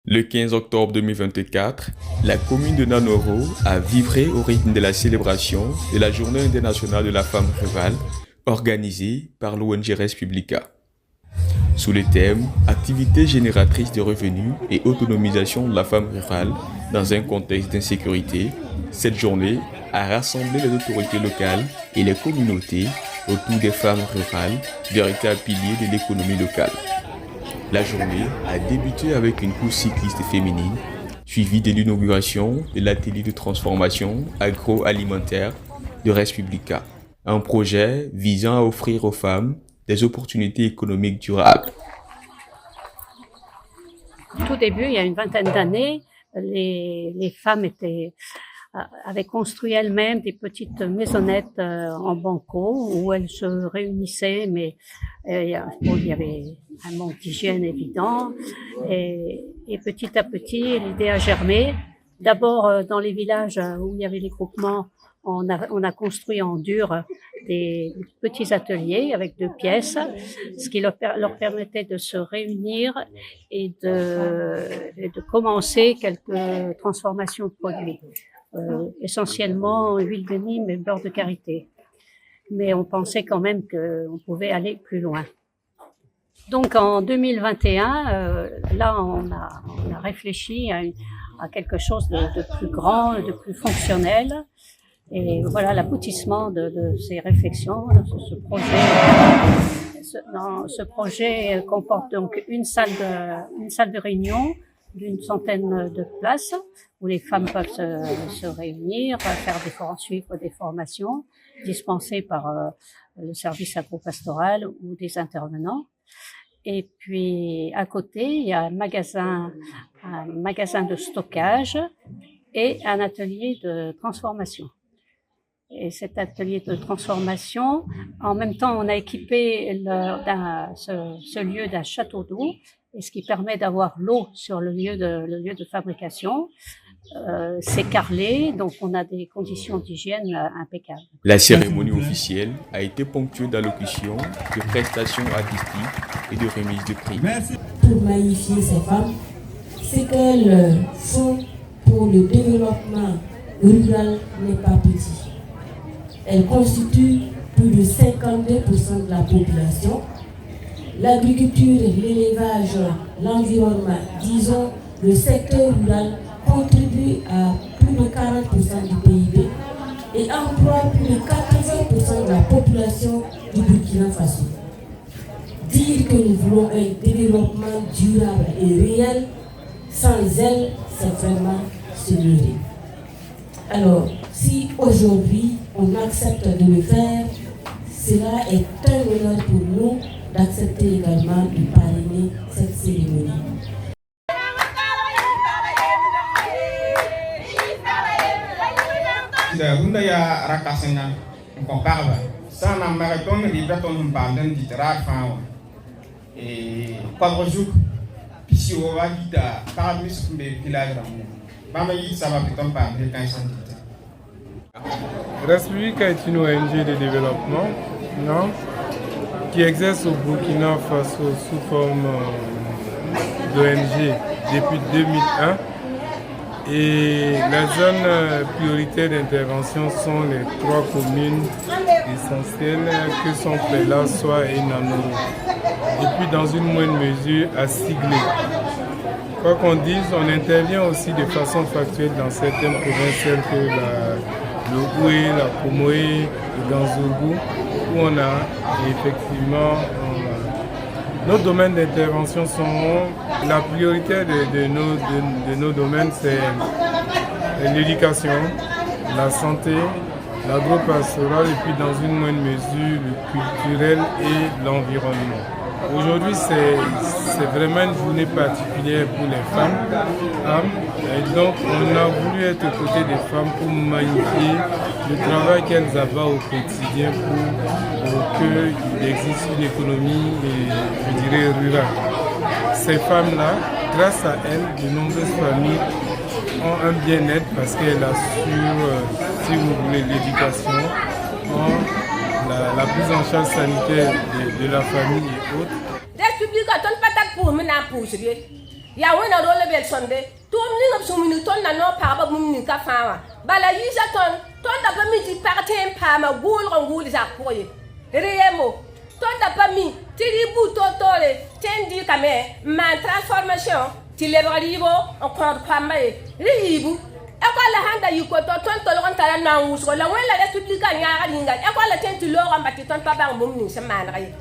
Le 15 octobre 2024, la commune de Nanoro a vibré au rythme de la célébration de la Journée internationale de la femme rurale organisée par l'ONG Res Publica. Sous le thème Activités génératrices de revenus et autonomisation de la femme rurale dans un contexte d'insécurité, cette journée a rassemblé les autorités locales et les communautés autour des femmes rurales, véritables piliers de l'économie locale. La journée a débuté avec une course cycliste féminine, suivie de l'inauguration de l'atelier de transformation agroalimentaire de Res Publica, un projet visant à offrir aux femmes des opportunités économiques durables. Tout début, il y a une vingtaine d'années, les femmes avaient construit elles-mêmes des petites maisonnettes en banco où elles se réunissaient, mais il y avait un manque d'hygiène évident. Et petit à petit, l'idée a germé. D'abord, dans les villages où il y avait les groupements, on a construit en dur des petits ateliers avec 2 pièces, ce qui leur permettait de se réunir et de commencer quelques transformations de produits. Essentiellement huile de Nîmes et beurre de karité. Mais on pensait quand même qu'on pouvait aller plus loin. Donc en 2021, là on a réfléchi à quelque chose de plus grand, de plus fonctionnel. Et voilà l'aboutissement de ces réflexions. Ce projet comporte donc une salle de réunion d'une centaine de places où les femmes peuvent se réunir, suivre des formations dispensées par le service agropastoral ou des intervenants. Et puis à côté, il y a un magasin de stockage et un atelier de transformation. Et cet atelier de transformation, en même temps, on a équipé ce lieu d'un château d'eau, et ce qui permet d'avoir l'eau sur le lieu de fabrication. C'est carrelé, donc on a des conditions d'hygiène impeccables. La cérémonie officielle a été ponctuée d'allocutions, de prestations artistiques et de remises de prix. Pour magnifier ces femmes, ce qu'elles font pour le développement rural n'est pas petit. Elles constituent plus de 52% de la population. L'agriculture, l'élevage, l'environnement, disons le secteur rural contribue à plus de 40% du PIB et emploie plus de 80% de la population du Burkina Faso. Dire que nous voulons un développement durable et réel, sans elles, c'est vraiment se leurrer. Alors, si aujourd'hui on accepte de le faire, cela est un honneur pour nous d'accepter également de parrainer cette cérémonie. Hunda ya rakasena kompagba sana marathon ribraton banden ditrar fawa e pabrojuk pisi o wagita parablis kumbe village ramu bama yi sama piton pa de kansan dit. Res Publica est une ONG de développement, non, qui exerce au Burkina Faso sous forme d'ONG depuis 2001. Et la zone prioritaire d'intervention sont les 3 communes essentielles que sont Pela, Soa et Nanoro. Et puis dans une moindre mesure à Siglé. Quoi qu'on dise, on intervient aussi de façon factuelle dans certaines provinces telles que le Houé, la Pomoé, le Ganzougou, où on a effectivement nos domaines d'intervention sont la priorité de nos domaines, c'est l'éducation, la santé, l'agro-pastoral et puis dans une moindre mesure le culturel et l'environnement. Aujourd'hui, c'est vraiment une journée particulière pour les femmes. Et donc, on a voulu être aux côtés des femmes pour magnifier le travail qu'elles avaient au quotidien pour qu'il existe une économie, je dirais, rurale. Ces femmes-là, grâce à elles, de nombreuses familles ont un bien-être parce qu'elles assurent, si vous voulez, l'éducation, la prise en charge sanitaire de la famille et autres. Ya wena role bel sonde tum ni ngam sumini ton na no pa ba mum ni ka fawa bala yisa ton da ba mi ti parten pa ma gul ngul za koye remo ton da ba mi tribu totole tendi kame ma transformation ti le ribo on ko pa mai ribu e ko la handa yiko to ton to lo tala na wuso la wela republika nya ga dinga e ko la tenti lo ga mbati ton pa ba mum ni se man ray.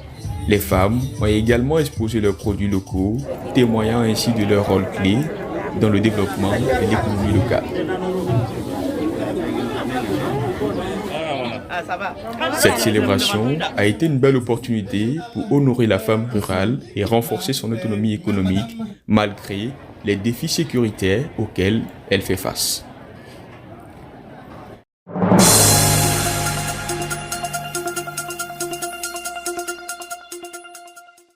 Les femmes ont également exposé leurs produits locaux, témoignant ainsi de leur rôle clé dans le développement de l'économie locale. Cette célébration a été une belle opportunité pour honorer la femme rurale et renforcer son autonomie économique malgré les défis sécuritaires auxquels elle fait face.